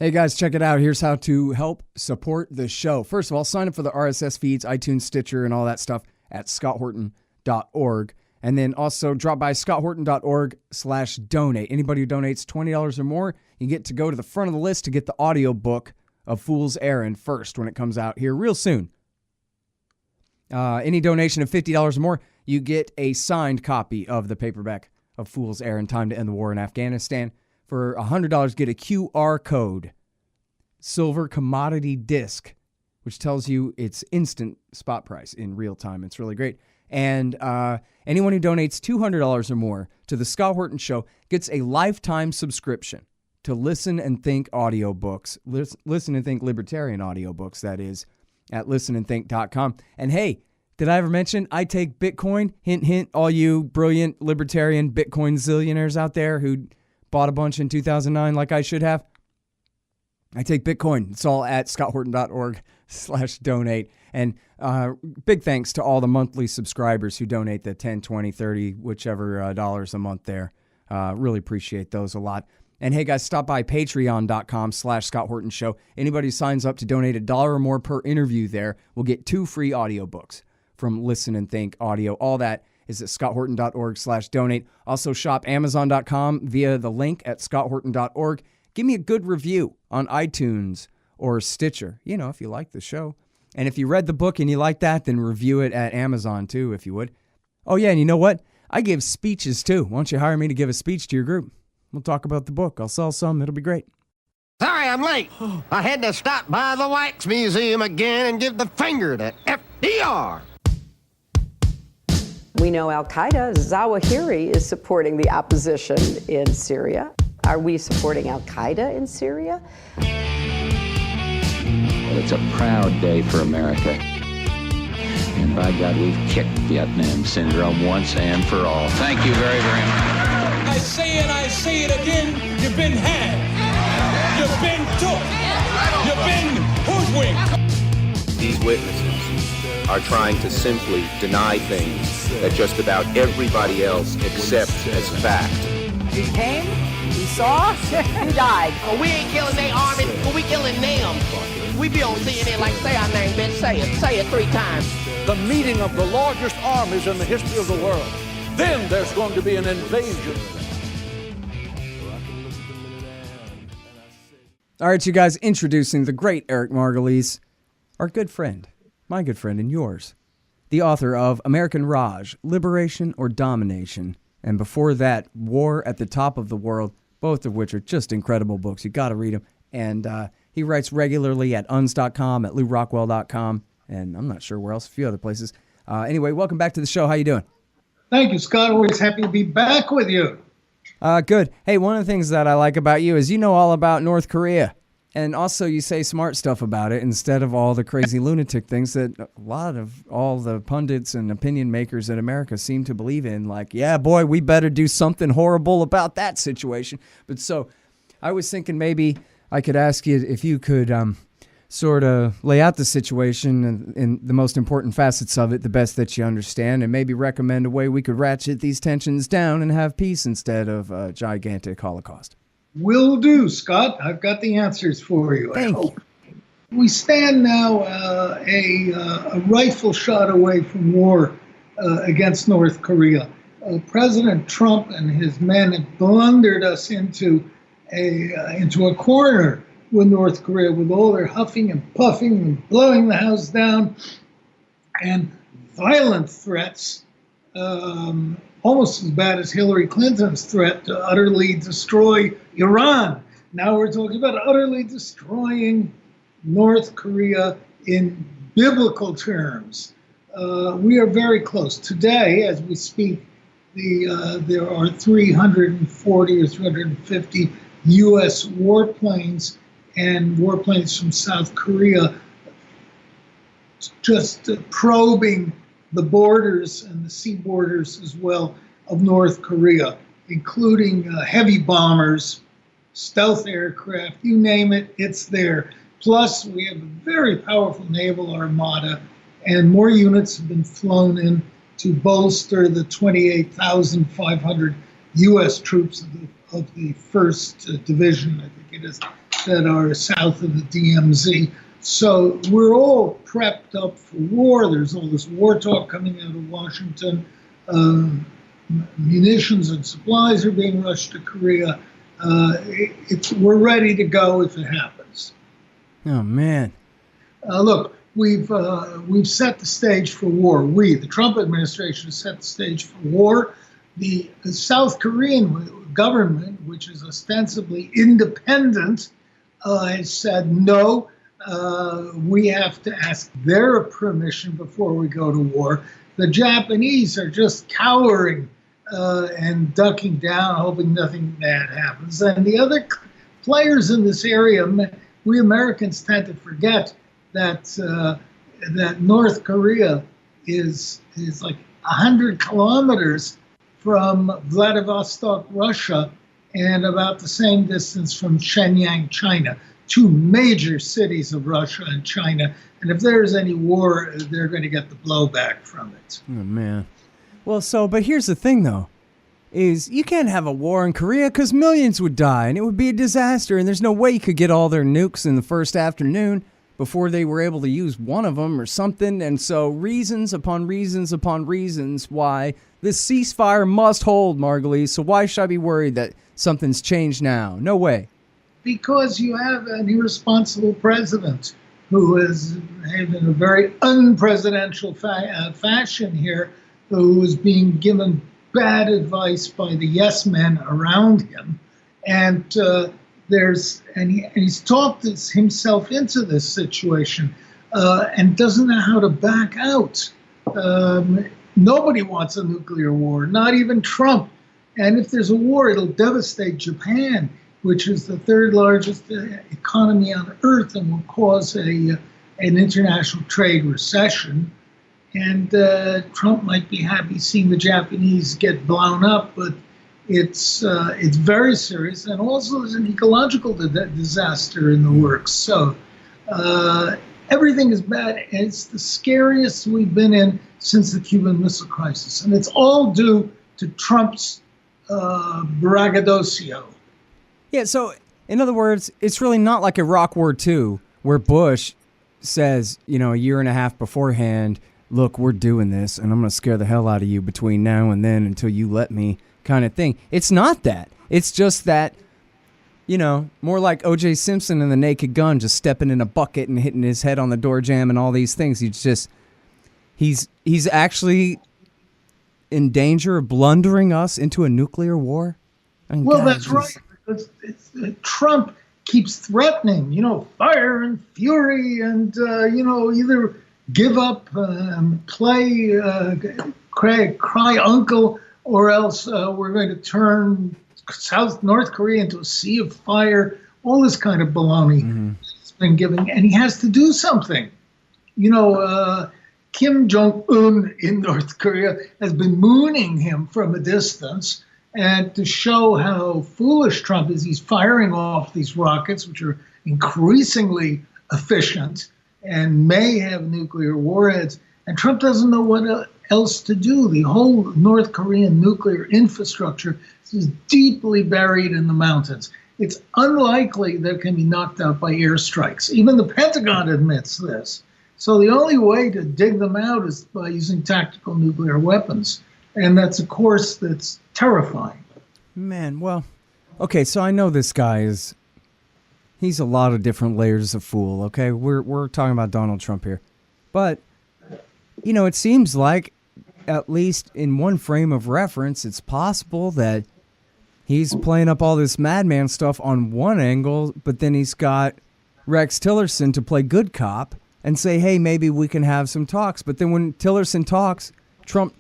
Hey guys, check it out. Here's how to help support the show. First of all, sign up for the RSS feeds, iTunes, Stitcher, and all that stuff at scotthorton.org. And then also drop by scotthorton.org/donate. Anybody who donates $20 or more, you get to go to the front of the list to get the audio book of Fool's Errand first when it comes out here real soon. Any donation of $50 or more, you get a signed copy of the paperback of Fool's Errand, Time to End the War in Afghanistan. For $100, get a QR code, silver commodity disc, which tells you its instant spot price in real time. It's really great. And anyone who donates $200 or more to the Scott Horton Show gets a lifetime subscription to Listen and Think audiobooks. Listen and Think libertarian audiobooks, that is, at listenandthink.com. And hey, did I ever mention I take Bitcoin? Hint, hint, all you brilliant libertarian Bitcoin zillionaires out there who bought a bunch in 2009 like I should have. I take Bitcoin. It's all at scotthorton.org/donate. And big thanks to all the monthly subscribers who donate the 10, 20, 30, whichever dollars a month there. Really appreciate those a lot. And hey guys, stop by patreon.com/Scott Horton Show. Anybody who signs up to donate $1 or more per interview there will get 2 free audiobooks from Listen and Think Audio. All that is at scotthorton.org/donate. Also shop Amazon.com via the link at scotthorton.org. Give me a good review on iTunes or Stitcher, if you like the show. And if you read the book and you like that, then review it at Amazon too, if you would. Oh yeah, and you know what? I give speeches too. Why don't you hire me to give a speech to your group? We'll talk about the book. I'll sell some. It'll be great. Sorry I'm late. I had to stop by the Wax Museum again and give the finger to FDR. We know Al-Qaeda, Zawahiri, is supporting the opposition in Syria. Are we supporting Al-Qaeda in Syria? Well, it's a proud day for America. And by God, we've kicked Vietnam syndrome once and for all. Thank you very, very much. I say and I say it again, you've been had. You've been took. You've been hoodwinked. These witnesses are trying to simply deny things that just about everybody else accepts as fact. He came, he saw, he died. Well, we ain't killing their army, but we killing them. We be on CNN like, say our name, bitch, say it 3 times. The meeting of the largest armies in the history of the world. Then there's going to be an invasion. All right, you guys, introducing the great Eric Margolis, our good friend, my good friend and yours, the author of American Raj, Liberation or Domination, and before that, War at the Top of the World, both of which are just incredible books. You got to read them. And he writes regularly at uns.com, at lewrockwell.com, and I'm not sure where else, a few other places. Anyway, welcome back to the show. How you doing? Thank you, Scott. Always happy to be back with you. Good. Hey, one of the things that I like about you is you know all about North Korea. And also you say smart stuff about it instead of all the crazy lunatic things that a lot of all the pundits and opinion makers in America seem to believe in. Like, yeah, boy, we better do something horrible about that situation. But so I was thinking maybe I could ask you if you could sort of lay out the situation and the most important facets of it, the best that you understand, and maybe recommend a way we could ratchet these tensions down and have peace instead of a gigantic Holocaust. Will do, Scott. I've got the answers for you. Thank you. We stand now a rifle shot away from war against North Korea. President Trump and his men have blundered us into a corner with North Korea, with all their huffing and puffing and blowing the house down and violent threats, almost as bad as Hillary Clinton's threat to utterly destroy Iran. Now we're talking about utterly destroying North Korea in biblical terms. We are very close. Today, as we speak, there are 340 or 350 U.S. warplanes and warplanes from South Korea just probing the borders and the sea borders as well of North Korea, including heavy bombers, stealth aircraft, you name it, it's there. Plus, we have a very powerful naval armada, and more units have been flown in to bolster the 28,500 U.S. troops of the 1st Division, I think it is, that are south of the DMZ. So we're all prepped up for war. There's all this war talk coming out of Washington. Munitions and supplies are being rushed to Korea. We're ready to go if it happens. Oh, man. Look, we've set the stage for war. The Trump administration, has set the stage for war. The South Korean government, which is ostensibly independent, has said no. We have to ask their permission before we go to war. The Japanese are just cowering and ducking down, hoping nothing bad happens. And the other players in this area, we Americans tend to forget that North Korea is like 100 kilometers from Vladivostok, Russia, and about the same distance from Shenyang, China. Two major cities of Russia and China. And if there's any war, they're going to get the blowback from it. Oh, man. Well, but here's the thing, though, is you can't have a war in Korea because millions would die, and it would be a disaster, and there's no way you could get all their nukes in the first afternoon before they were able to use one of them or something. And so reasons upon reasons upon reasons why this ceasefire must hold, Margolis. So why should I be worried that something's changed now? No way. Because you have an irresponsible president who is in a very unpresidential fashion here, who is being given bad advice by the yes men around him, and he's talked himself into this situation and doesn't know how to back out. Nobody wants a nuclear war, not even Trump. And if there's a war, it'll devastate Japan, which is the third largest economy on earth, and will cause an international trade recession. And Trump might be happy seeing the Japanese get blown up, but it's very serious. And also there's an ecological disaster in the works. So everything is bad. It's the scariest we've been in since the Cuban Missile Crisis. And it's all due to Trump's braggadocio. Yeah, so in other words, it's really not like Iraq War II, where Bush says, a year and a half beforehand, look, we're doing this, and I'm going to scare the hell out of you between now and then until you let me, kind of thing. It's not that. It's just that, more like O.J. Simpson and the Naked Gun, just stepping in a bucket and hitting his head on the door jamb and all these things. He's actually in danger of blundering us into a nuclear war. Well, that's right. Trump keeps threatening, fire and fury, and either give up, cry uncle, or else we're going to turn North Korea into a sea of fire. All this kind of baloney he's been giving, and he has to do something. Kim Jong-un in North Korea has been mooning him from a distance. And to show how foolish Trump is, he's firing off these rockets, which are increasingly efficient and may have nuclear warheads. And Trump doesn't know what else to do. The whole North Korean nuclear infrastructure is deeply buried in the mountains. It's unlikely that it can be knocked out by airstrikes. Even the Pentagon admits this. So the only way to dig them out is by using tactical nuclear weapons. And that's a course that's terrifying. Man, well, okay, so I know this guy he's a lot of different layers of fool, okay? We're talking about Donald Trump here. But, it seems like, at least in one frame of reference, it's possible that he's playing up all this madman stuff on one angle, but then he's got Rex Tillerson to play good cop and say, hey, maybe we can have some talks. But then when Tillerson talks, Trump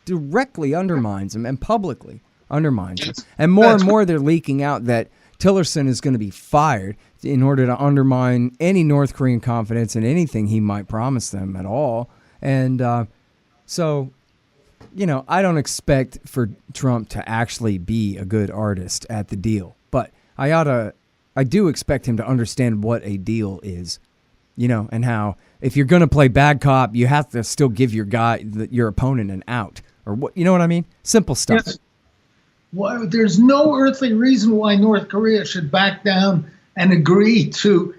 directly undermines him and publicly undermines him. And more they're leaking out that Tillerson is going to be fired in order to undermine any North Korean confidence in anything he might promise them at all. And so, I don't expect for Trump to actually be a good artist at the deal. But I do expect him to understand what a deal is, and how if you're going to play bad cop, you have to still give your opponent an out. Or what, you know what I mean? Simple stuff. Yes. Well, there's no earthly reason why North Korea should back down and agree to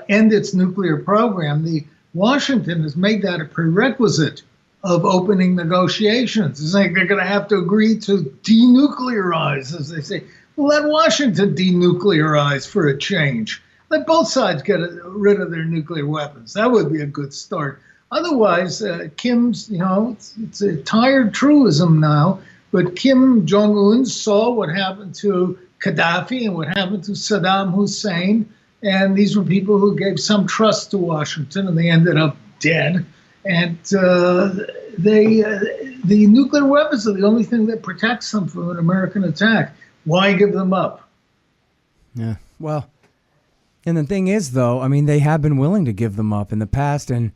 end its nuclear program. Washington has made that a prerequisite of opening negotiations. It's like they're going to have to agree to denuclearize, as they say. Well, let Washington denuclearize for a change. Let both sides get rid of their nuclear weapons. That would be a good start. Otherwise, Kim's, it's a tired truism now, but Kim Jong-un saw what happened to Gaddafi and what happened to Saddam Hussein. And these were people who gave some trust to Washington, and they ended up dead. And the nuclear weapons are the only thing that protects them from an American attack. Why give them up? Yeah, well, and the thing is, though, I mean, they have been willing to give them up in the past. And,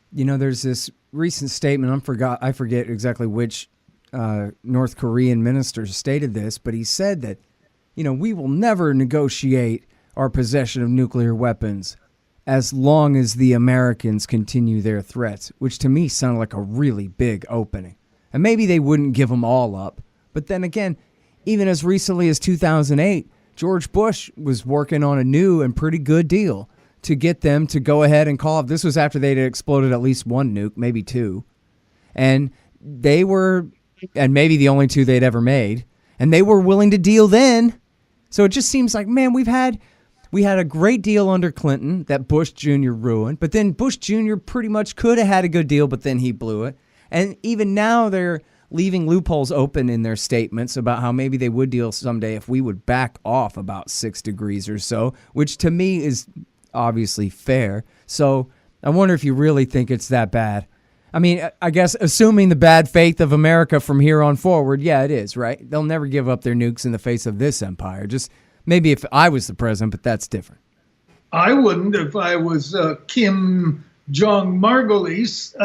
there's this recent statement, I forget exactly which North Korean minister stated this, but he said that, we will never negotiate our possession of nuclear weapons as long as the Americans continue their threats, which to me sounded like a really big opening. And maybe they wouldn't give them all up. But then again, even as recently as 2008, George Bush was working on a new and pretty good deal to get them to go ahead and call up. This was after they'd exploded at least one nuke, maybe two. And they were, and maybe the only two they'd ever made. And they were willing to deal then. So it just seems like, man, we had a great deal under Clinton that Bush Jr. ruined, but then Bush Jr. pretty much could have had a good deal, but then he blew it. And even now they're leaving loopholes open in their statements about how maybe they would deal someday if we would back off about 6 degrees or so, which to me is obviously fair. So I wonder if you really think it's that bad. I mean, I guess assuming the bad faith of America from here on forward, yeah, it is, right? They'll never give up their nukes in the face of this empire. Just maybe if I was the president, but that's different. I wouldn't if I was Kim Jong Margolis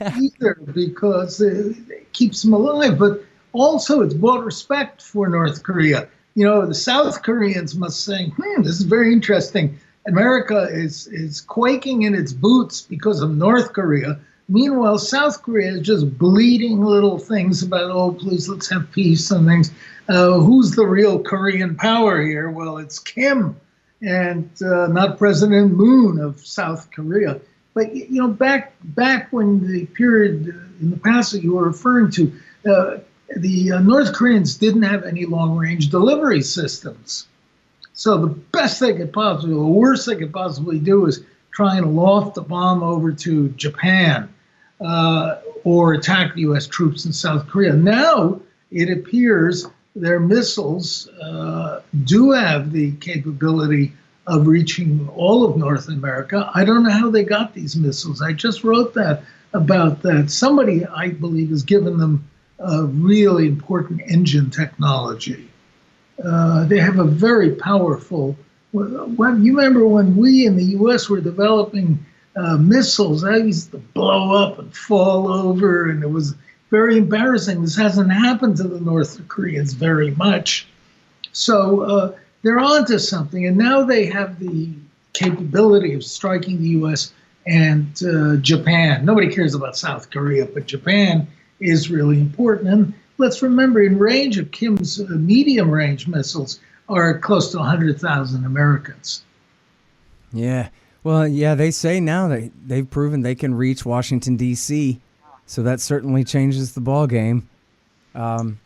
either, because it keeps them alive. But also, it's brought respect for North Korea. The South Koreans must say, this is very interesting. America is quaking in its boots because of North Korea. Meanwhile, South Korea is just bleating little things about, oh, please, let's have peace and things. Who's the real Korean power here? Well, it's Kim and not President Moon of South Korea. But, back when the period in the past that you were referring to, the North Koreans didn't have any long-range delivery systems. So the best they could possibly, the worst they could possibly do is try and loft a bomb over to Japan or attack the U.S. troops in South Korea. Now it appears their missiles do have the capability of reaching all of North America. I don't know how they got these missiles. I just wrote about that. Somebody, I believe, has given them really important engine technology. They have a very powerful. Well, you remember when we in the U.S. were developing missiles, they used to blow up and fall over, and it was very embarrassing. This hasn't happened to the North Koreans very much. So they're onto something, and now they have the capability of striking the U.S. and Japan. Nobody cares about South Korea, but Japan is really important. And let's remember, in range of Kim's medium-range missiles are close to 100,000 Americans. Yeah. Well, yeah, they say now they've proven they can reach Washington, D.C., so that certainly changes the ball game. You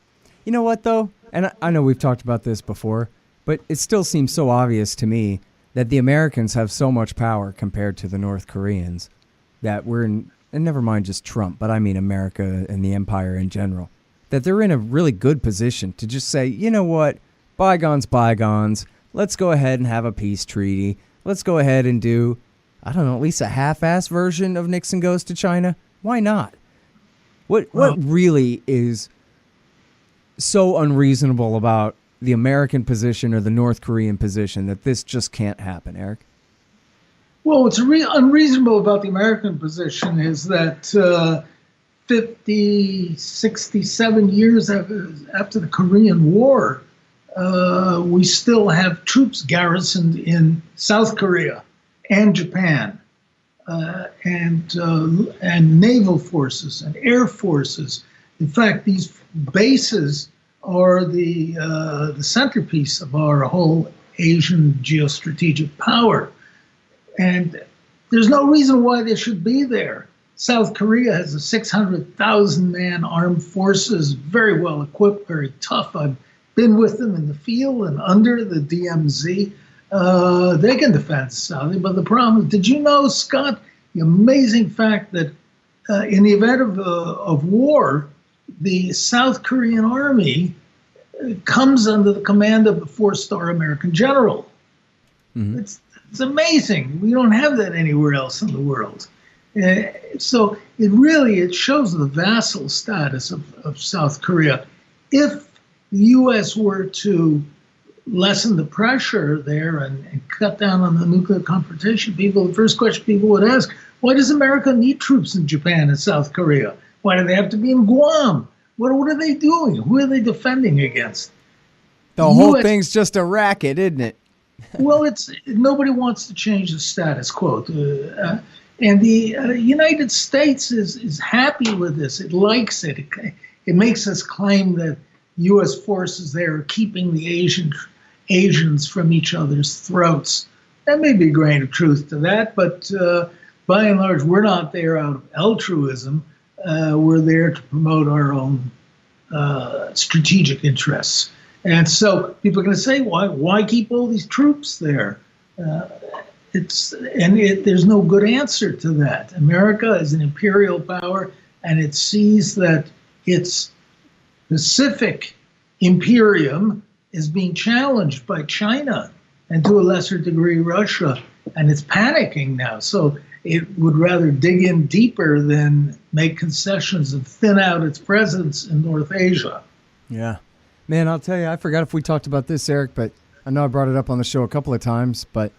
know what, though? And I know we've talked about this before, but it still seems so obvious to me that the Americans have so much power compared to the North Koreans that we're in, and never mind just Trump, but I mean America and the empire in general, that they're in a really good position to just say, you know what, bygones, bygones, let's go ahead and have a peace treaty. Let's go ahead and do, I don't know, at least a half-ass version of Nixon Goes to China. Why not? What really is so unreasonable about the American position or the North Korean position that this just can't happen, Eric? Well, what's unreasonable about the American position is that 50, 67 years after the Korean War, we still have troops garrisoned in South Korea and Japan, and naval forces and air forces. In fact, these bases are the centerpiece of our whole Asian geostrategic power. And there's no reason why they should be there. South Korea has a 600,000-man armed forces, very well equipped, very tough. I've been with them in the field and under the DMZ. They can defend Saudi, but the problem is, did you know, Scott, the amazing fact that in the event of war, the South Korean army comes under the command of a 4-star American general. Mm-hmm. It's amazing. We don't have that anywhere else in the world. So it shows the vassal status of South Korea. If the U.S. were to lessen the pressure there and cut down on the nuclear confrontation, the first question people would ask, why does America need troops in Japan and South Korea? Why do they have to be in Guam? What are they doing? Who are they defending against? The whole thing's just a racket, isn't it? Well, nobody wants to change the status quo. And the United States is happy with this. It likes it. It makes us claim that U.S. forces there are keeping the Asians from each other's throats. There may be a grain of truth to that, but by and large, we're not there out of altruism. We're there to promote our own strategic interests. And so people are going to say, why keep all these troops there? There's no good answer to that. America is an imperial power, and it sees that its Pacific imperium is being challenged by China and to a lesser degree Russia, and it's panicking now. So it would rather dig in deeper than make concessions and thin out its presence in North Asia. Yeah. Man, I'll tell you, I forgot if we talked about this, Eric, but I know I brought it up on the show a couple of times, but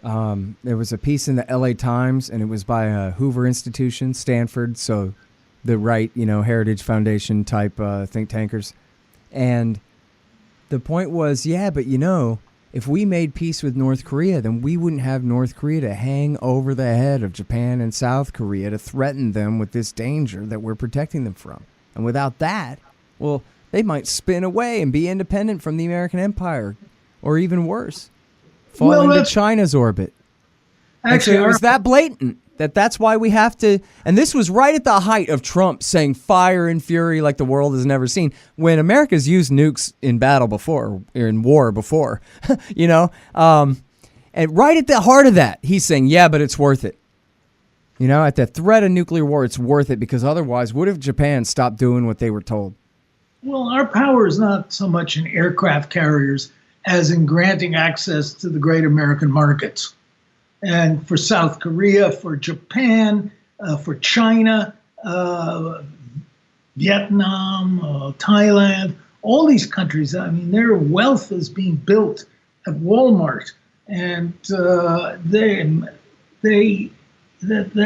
there was a piece in the LA Times, and it was by a Hoover Institution, Stanford, so the right, Heritage Foundation type think tankers. And the point was, but if we made peace with North Korea, then we wouldn't have North Korea to hang over the head of Japan and South Korea to threaten them with this danger that we're protecting them from. And without that, well, they might spin away and be independent from the American empire, or even worse, fall into China's orbit. Actually, it was that blatant that's why we have to. And this was right at the height of Trump saying fire and fury like the world has never seen, when America's used nukes in battle before, or in war before, and right at the heart of that, he's saying, but it's worth it. At the threat of nuclear war, it's worth it, because otherwise, what if Japan stopped doing what they were told? Well, our power is not so much in aircraft carriers as in granting access to the great American markets. And for South Korea, for Japan, for China, Vietnam, Thailand, all these countries, their wealth is being built at Walmart. And that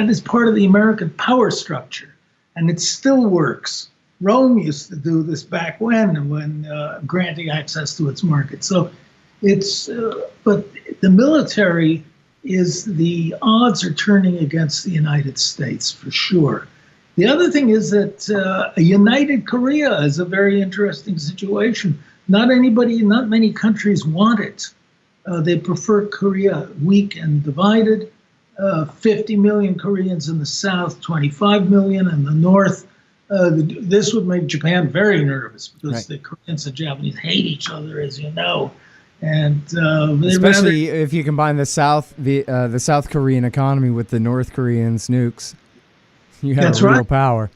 is part of the American power structure. And it still works. Rome used to do this back when granting access to its market. So but the military the odds are turning against the United States for sure. The other thing is that a united Korea is a very interesting situation. Not many countries want it. They prefer Korea weak and divided. 50 million Koreans in the south, 25 million in the north. This would make Japan very nervous, because the Koreans and Japanese hate each other, as you know. And especially if you combine the South Korean economy with the North Koreans' nukes, you have real power.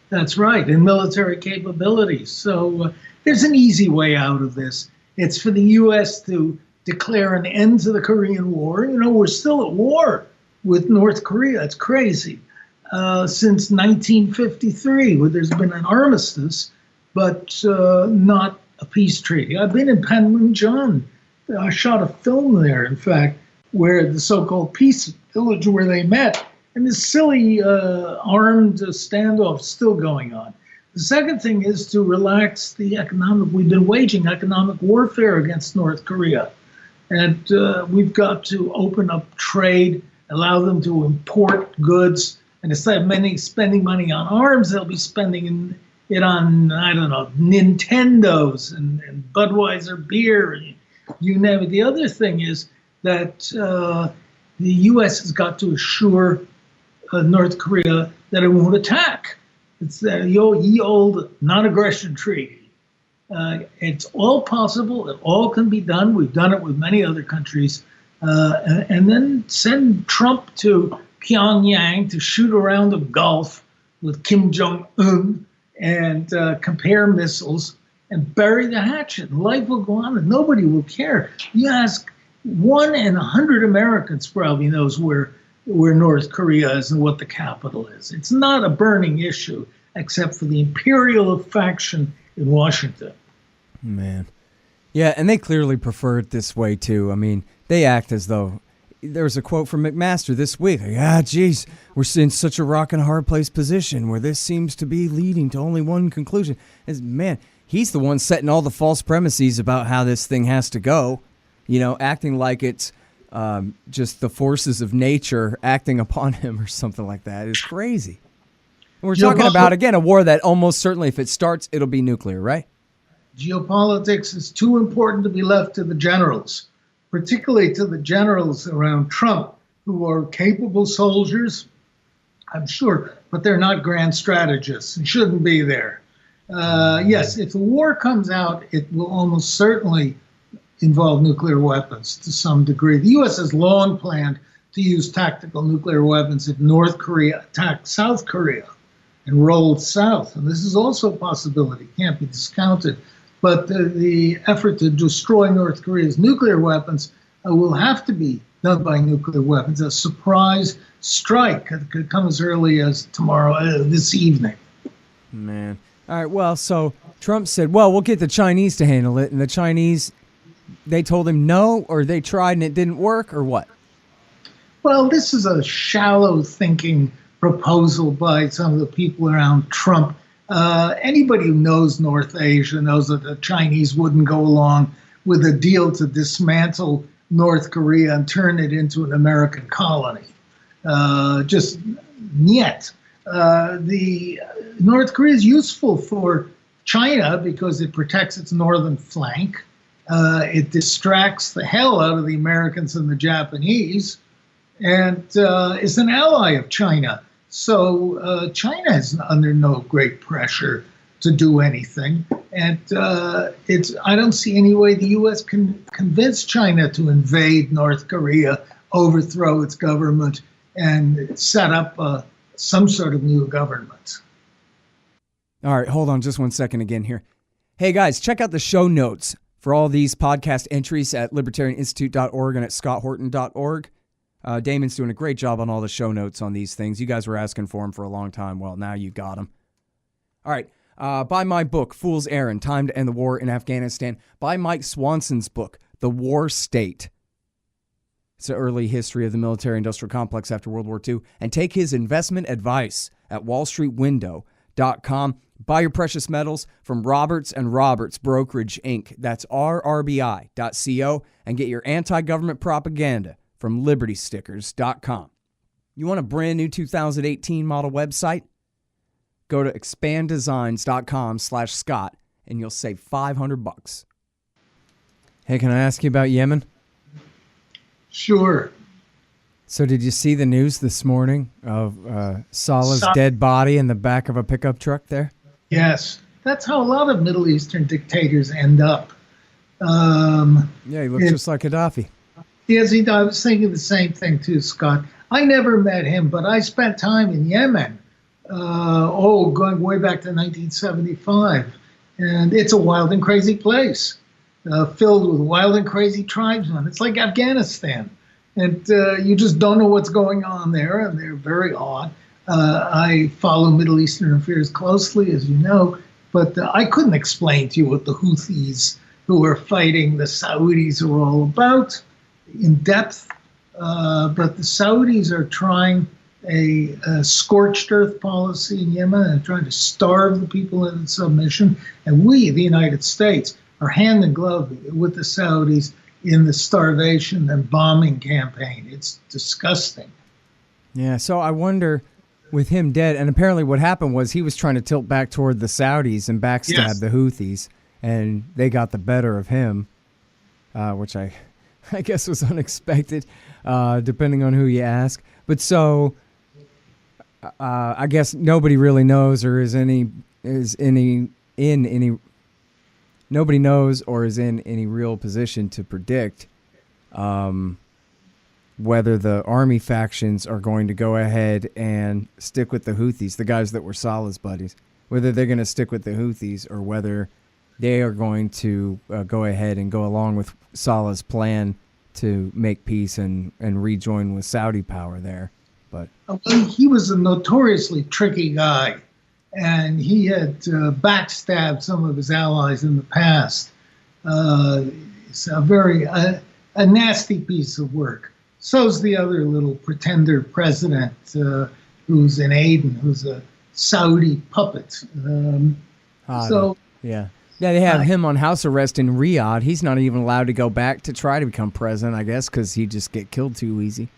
That's right, and military capabilities. So there's an easy way out of this. It's for the U.S. to declare an end to the Korean War. We're still at war with North Korea. It's crazy. Since 1953, where there's been an armistice, but not a peace treaty. I've been in Panmunjom. I shot a film there, in fact, where the so-called peace village where they met, and this silly armed standoff still going on. The second thing is to relax we've been waging economic warfare against North Korea. And we've got to open up trade, allow them to import goods, and instead of spending money on arms, they'll be spending it on, Nintendos and Budweiser beer. you name it. The other thing is that the U.S. has got to assure North Korea that it won't attack. It's the ye old non-aggression treaty. It's all possible. It all can be done. We've done it with many other countries. And then send Trump to Pyongyang to shoot around the Gulf with Kim Jong-un and compare missiles and bury the hatchet. Life will go on and nobody will care. You ask 1 in 100 Americans probably knows where North Korea is and what the capital is. It's not a burning issue except for the imperial faction in Washington. Man. Yeah, and they clearly prefer it this way, too. I mean, they act as though... There was a quote from McMaster this week. Like, geez, we're in such a rock and hard place position where this seems to be leading to only one conclusion. Man, he's the one setting all the false premises about how this thing has to go, acting like it's just the forces of nature acting upon him or something like that. It's crazy. And we're talking about, again, a war that almost certainly, if it starts, it'll be nuclear, right? Geopolitics is too important to be left to the generals, particularly to the generals around Trump, who are capable soldiers, I'm sure, but they're not grand strategists and shouldn't be there. Yes, if the war comes out, it will almost certainly involve nuclear weapons to some degree. The U.S. has long planned to use tactical nuclear weapons if North Korea attacked South Korea and rolled south. And this is also a possibility, can't be discounted. But the effort to destroy North Korea's nuclear weapons will have to be done by nuclear weapons. A surprise strike could come as early as tomorrow, this evening. Man. All right, well, so Trump said, well, we'll get the Chinese to handle it. And the Chinese, they told him no, or they tried and it didn't work, or what? Well, this is a shallow thinking proposal by some of the people around Trump. Anybody who knows North Asia knows that the Chinese wouldn't go along with a deal to dismantle North Korea and turn it into an American colony. Just yet. The North Korea is useful for China because it protects its northern flank. It distracts the hell out of the Americans and the Japanese, and is an ally of China. So China is under no great pressure to do anything. And I don't see any way the U.S. can convince China to invade North Korea, overthrow its government, and set up some sort of new government. All right, hold on just 1 second again here. Hey, guys, check out the show notes for all these podcast entries at libertarianinstitute.org and at scotthorton.org. Damon's doing a great job on all the show notes on these things. You guys were asking for them for a long time. Well, now you got them. All right. Buy my book, Fool's Errand, Time to End the War in Afghanistan. Buy Mike Swanson's book, The War State. It's an early history of the military-industrial complex after World War II. And take his investment advice at wallstreetwindow.com. Buy your precious metals from Roberts & Roberts Brokerage, Inc. That's rrbi.co. And get your anti-government propaganda from libertystickers.com. You want a brand new 2018 model website? Go to expanddesigns.com/Scott and you'll save $500. Hey, can I ask you about Yemen? Sure. So did you see the news this morning of Saleh's dead body in the back of a pickup truck there? Yes. That's how a lot of Middle Eastern dictators end up. Yeah, he looks just like Gaddafi. Yes, I was thinking the same thing too, Scott. I never met him, but I spent time in Yemen, going way back to 1975. And it's a wild and crazy place, filled with wild and crazy tribesmen. It's like Afghanistan. And you just don't know what's going on there, and they're very odd. I follow Middle Eastern affairs closely, as you know, but I couldn't explain to you what the Houthis who are fighting the Saudis are all about in depth, but the Saudis are trying a scorched earth policy in Yemen and trying to starve the people into submission. And we, the United States, are hand in glove with the Saudis in the starvation and bombing campaign. It's disgusting. Yeah, so I wonder, with him dead, and apparently what happened was he was trying to tilt back toward the Saudis and backstab the Houthis, and they got the better of him. which I guess was unexpected, depending on who you ask. But so I guess nobody really knows or nobody knows or is in any real position to predict whether the army factions are going to go ahead and stick with the Houthis, the guys that were Saleh's buddies, whether they're going to stick with the Houthis or whether they are going to go ahead and go along with Saleh's plan to make peace and rejoin with Saudi power there. But he was a notoriously tricky guy, and he had backstabbed some of his allies in the past. It's a nasty piece of work. So's the other little pretender president who's in Aden, who's a Saudi puppet. Yeah, they have him on house arrest in Riyadh. He's not even allowed to go back to try to become president, I guess, because he'd just get killed too easy.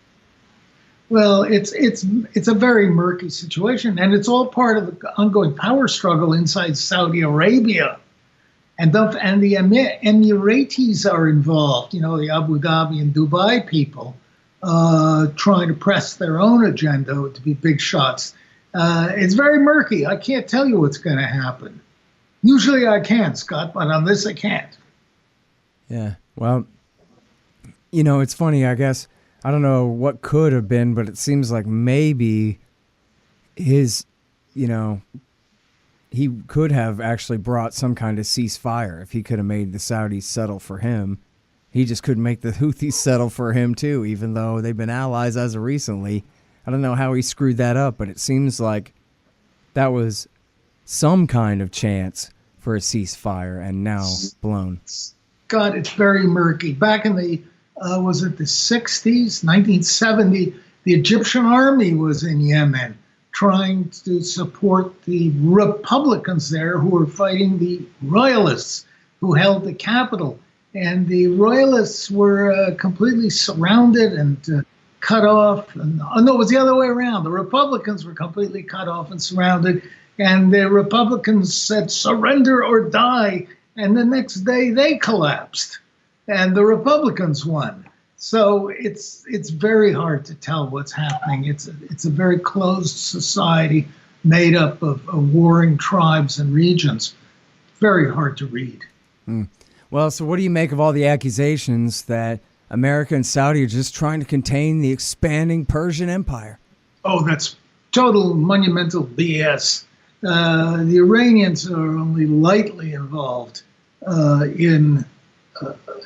Well, it's a very murky situation, and it's all part of the ongoing power struggle inside Saudi Arabia. And the Emiratis are involved, the Abu Dhabi and Dubai people, trying to press their own agenda to be big shots. It's very murky. I can't tell you what's going to happen. Usually I can, Scott, but on this I can't. Yeah, well, it's funny, I guess. I don't know what could have been, but it seems like maybe his, he could have actually brought some kind of ceasefire if he could have made the Saudis settle for him. He just couldn't make the Houthis settle for him too, even though they've been allies as of recently. I don't know how he screwed that up, but it seems like that was some kind of chance for a ceasefire and now blown. God, it's very murky. Back in the was it the 60s, 1970, the Egyptian army was in Yemen trying to support the Republicans there who were fighting the royalists who held the capital. And the royalists were completely surrounded and cut off. No, it was the other way around. The Republicans were completely cut off and surrounded. And the Republicans said, surrender or die. And the next day they collapsed. And the Republicans won. So it's very hard to tell what's happening. It's a very closed society made up of warring tribes and regions. Very hard to read. Well, so what do you make of all the accusations that America and Saudi are just trying to contain the expanding Persian Empire? Oh, that's total monumental BS. The Iranians are only lightly involved in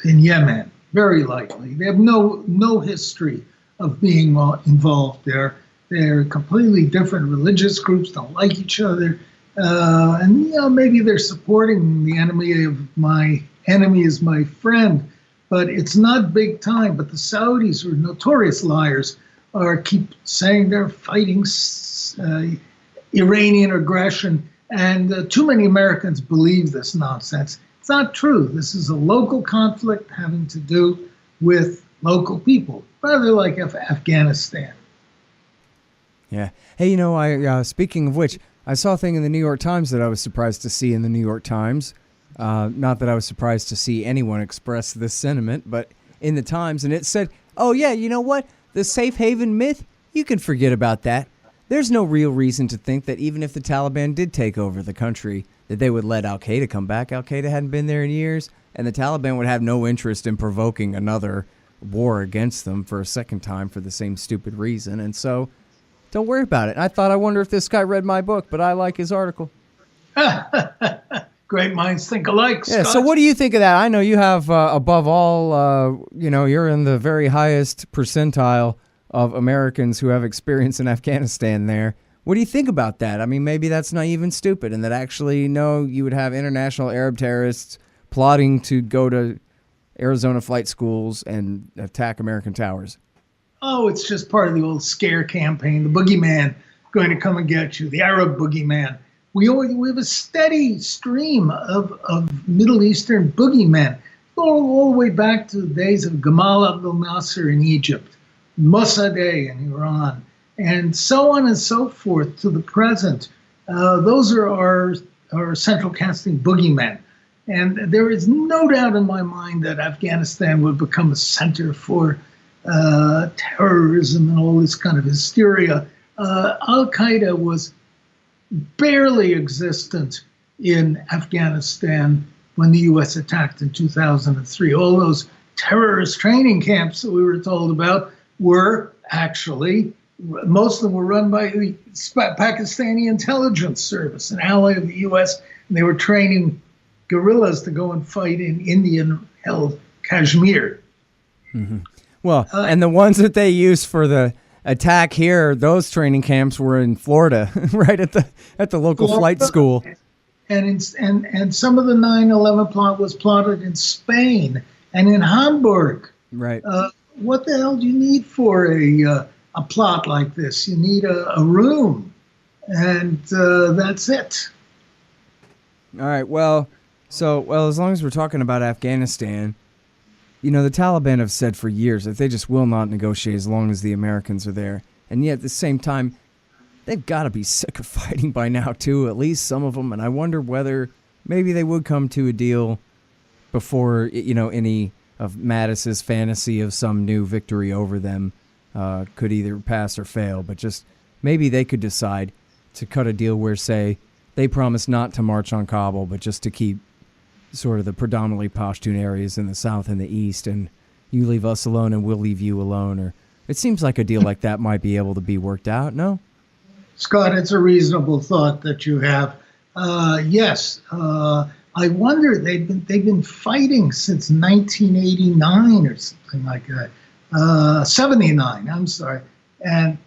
Yemen, very lightly. They have no history of being involved there. They're completely different religious groups, don't like each other. And maybe they're supporting the enemy of my enemy is my friend, but it's not big time. But the Saudis, who are notorious liars, keep saying they're fighting Iranian aggression, and too many Americans believe this nonsense. It's not true. This is a local conflict having to do with local people, rather like Afghanistan. Yeah. Hey, I speaking of which, I saw a thing in the New York Times that I was surprised to see in the New York Times. Not that I was surprised to see anyone express this sentiment, but in the Times, and it said, oh yeah, you know what? The safe haven myth, you can forget about that. There's no real reason to think that even if the Taliban did take over the country, that they would let al-Qaeda come back. Al-Qaeda hadn't been there in years, and the Taliban would have no interest in provoking another war against them for a second time for the same stupid reason. And so, don't worry about it. I wonder if this guy read my book, but I like his article. Great minds think alike, Scott. Yeah, so what do you think of that? I know you have, above all, you're in the very highest percentile of Americans who have experience in Afghanistan there. What do you think about that? I mean, maybe that's naive and stupid, and that actually, no, you would have international Arab terrorists plotting to go to Arizona flight schools and attack American towers. Oh, it's just part of the old scare campaign, the boogeyman going to come and get you, the Arab boogeyman. We have a steady stream of Middle Eastern boogeymen, all the way back to the days of Gamal Abdel Nasser in Egypt, Mossadegh in Iran, and so on and so forth to the present. Those are our central casting boogeymen. And there is no doubt in my mind that Afghanistan would become a center for terrorism and all this kind of hysteria. Al-Qaeda was barely existent in Afghanistan when the U.S. attacked in 2003. All those terrorist training camps that we were told about were actually, most of them were run by the Pakistani intelligence service, an ally of the U.S., and they were training guerrillas to go and fight in Indian-held Kashmir. Mm-hmm. Well, and the ones that they used for the attack here, those training camps were in Florida, right at the local flight school. And some of the 9/11 plot was plotted in Spain and in Hamburg. Right. What the hell do you need for a plot like this? You need a room, and that's it. All right. Well, as long as we're talking about Afghanistan, you know, the Taliban have said for years that they just will not negotiate as long as the Americans are there. And yet at the same time, they've got to be sick of fighting by now, too, at least some of them. And I wonder whether maybe they would come to a deal before, you know, any of Mattis's fantasy of some new victory over them could either pass or fail. But just maybe they could decide to cut a deal where, say, they promise not to march on Kabul, but just to keep sort of the predominantly Pashtun areas in the south and the east, and you leave us alone and we'll leave you alone. Or it seems like a deal like that might be able to be worked out, no? Scott, it's a reasonable thought that you have. Yes, I wonder, they've been fighting since 1989 or something like that. 79, I'm sorry. And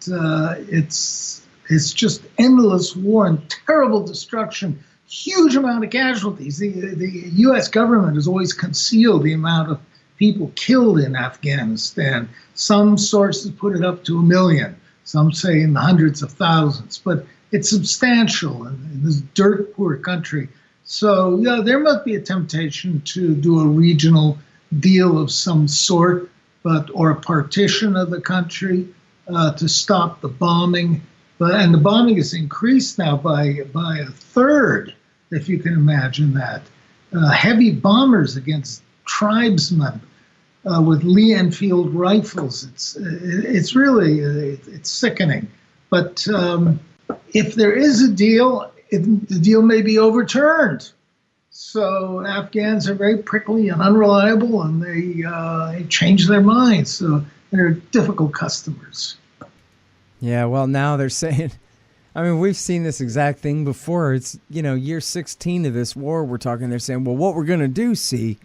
it's just endless war and terrible destruction. Huge amount of casualties. The U.S. government has always concealed the amount of people killed in Afghanistan. Some sources put it up to 1 million. Some say in the hundreds of thousands. But it's substantial in this dirt-poor country. So, yeah, there must be a temptation to do a regional deal of some sort, or a partition of the country to stop the bombing. And the bombing has increased now by a third, if you can imagine that. Heavy bombers against tribesmen with Lee Enfield rifles. It's really it's sickening. But if there is a deal, the deal may be overturned. So Afghans are very prickly and unreliable, and they change their minds. So they're difficult customers. Yeah, well, now they're saying, I mean, we've seen this exact thing before. It's, you know, year 16 of this war we're talking. They're saying, well, what we're going to do, is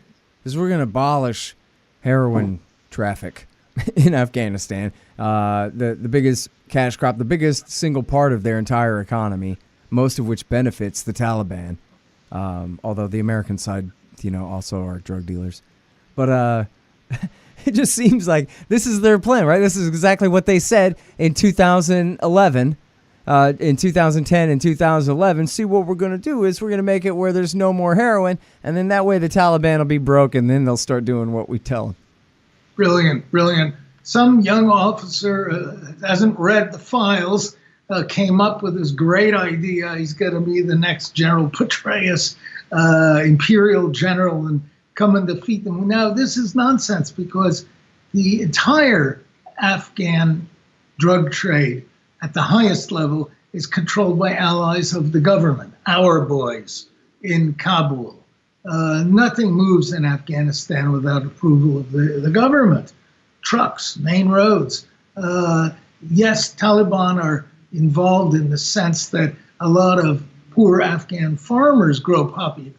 we're going to abolish heroin traffic in Afghanistan. The biggest cash crop, the biggest single part of their entire economy, most of which benefits the Taliban. Although the American side, you know, also are drug dealers. But it just seems like this is their plan, right? This is exactly what they said in 2011, in 2010 and 2011. See, what we're going to do is we're going to make it where there's no more heroin, and then that way the Taliban will be broke, and then they'll start doing what we tell them. Brilliant, brilliant. Some young officer hasn't read the files, came up with this great idea. He's going to be the next General Petraeus, imperial general, and come and defeat them. Now, this is nonsense because the entire Afghan drug trade at the highest level is controlled by allies of the government, our boys in Kabul. Nothing moves in Afghanistan without approval of the government. Trucks, main roads. Yes, Taliban are involved in the sense that a lot of poor Afghan farmers grow poppy.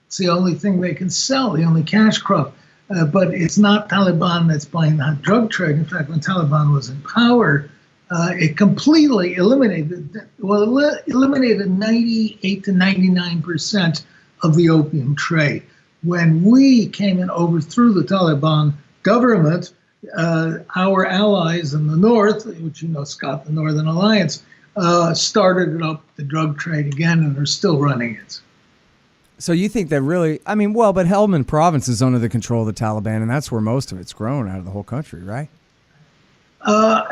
It's the only thing they can sell, the only cash crop. But it's not Taliban that's buying that drug trade. In fact, when Taliban was in power, it completely eliminated 98 to 99% of the opium trade. When we came and overthrew the Taliban government, our allies in the north, which you know, Scott, the Northern Alliance, started up the drug trade again and are still running it. So you think that really, I mean, well, but Helmand province is under the control of the Taliban, and that's where most of it's grown out of the whole country, right? There are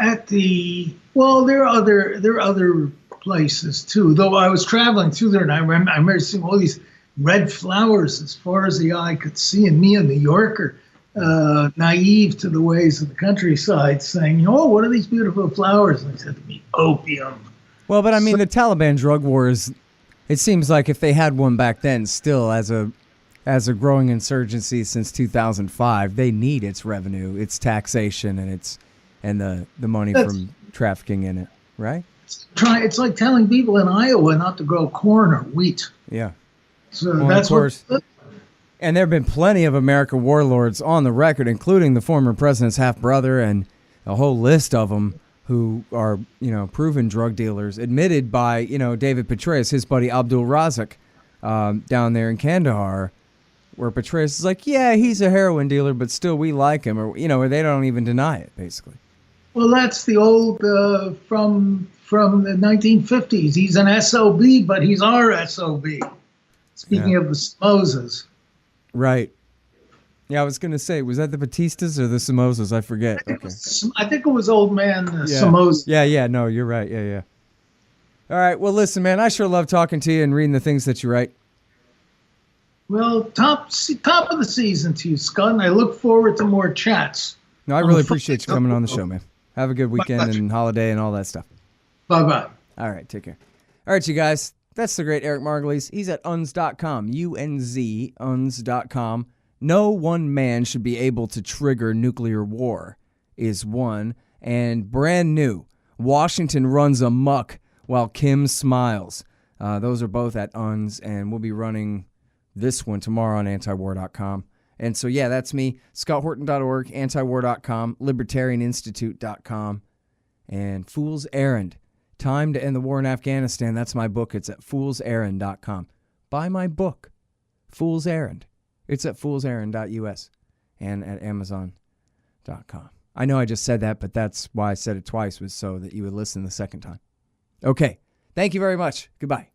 other places too. Though I was traveling through there, and I remember seeing all these red flowers as far as the eye could see. And me, a New Yorker, naive to the ways of the countryside, saying, "Oh, what are these beautiful flowers?" And they said to me, "Opium." Well, but I mean, the Taliban drug wars, it seems like if they had one back then, still as a growing insurgency since 2005, they need its revenue, its taxation, and the money from trafficking in it, right? It's like telling people in Iowa not to grow corn or wheat. Yeah. So well, that's of course. And there have been plenty of American warlords on the record, including the former president's half-brother and a whole list of them who are, proven drug dealers, admitted by, David Petraeus, his buddy Abdul Razak, down there in Kandahar, where Petraeus is like, yeah, he's a heroin dealer, but still we like him, or they don't even deny it, basically. Well, that's the old from the 1950s. He's an SOB, but he's our SOB. Speaking of the Somozas. Right. Yeah, I was going to say, was that the Batistas or the Somozas? I forget. I think it was old man Somoza. Yeah, no, you're right. Yeah. All right, well, listen, man, I sure love talking to you and reading the things that you write. Well, top of the season to you, Scott, and I look forward to more chats. No, I really appreciate you coming on the show, man. Have a good weekend and holiday and all that stuff. Bye-bye. All right, take care. All right, you guys, that's the great Eric Margolis. He's at UNZ.com, UNZ, UNZ.com. No one man should be able to trigger nuclear war is one. And brand new, Washington runs amok while Kim smiles. Those are both at UNZ, and we'll be running this one tomorrow on antiwar.com. And so, yeah, that's me, scotthorton.org, antiwar.com, libertarianinstitute.com, and Fool's Errand, Time to End the War in Afghanistan. That's my book. It's at foolserrand.com. Buy my book, Fool's Errand. It's at foolserrand.us and at amazon.com. I know I just said that, but that's why I said it twice, was so that you would listen the second time. Okay. Thank you very much. Goodbye.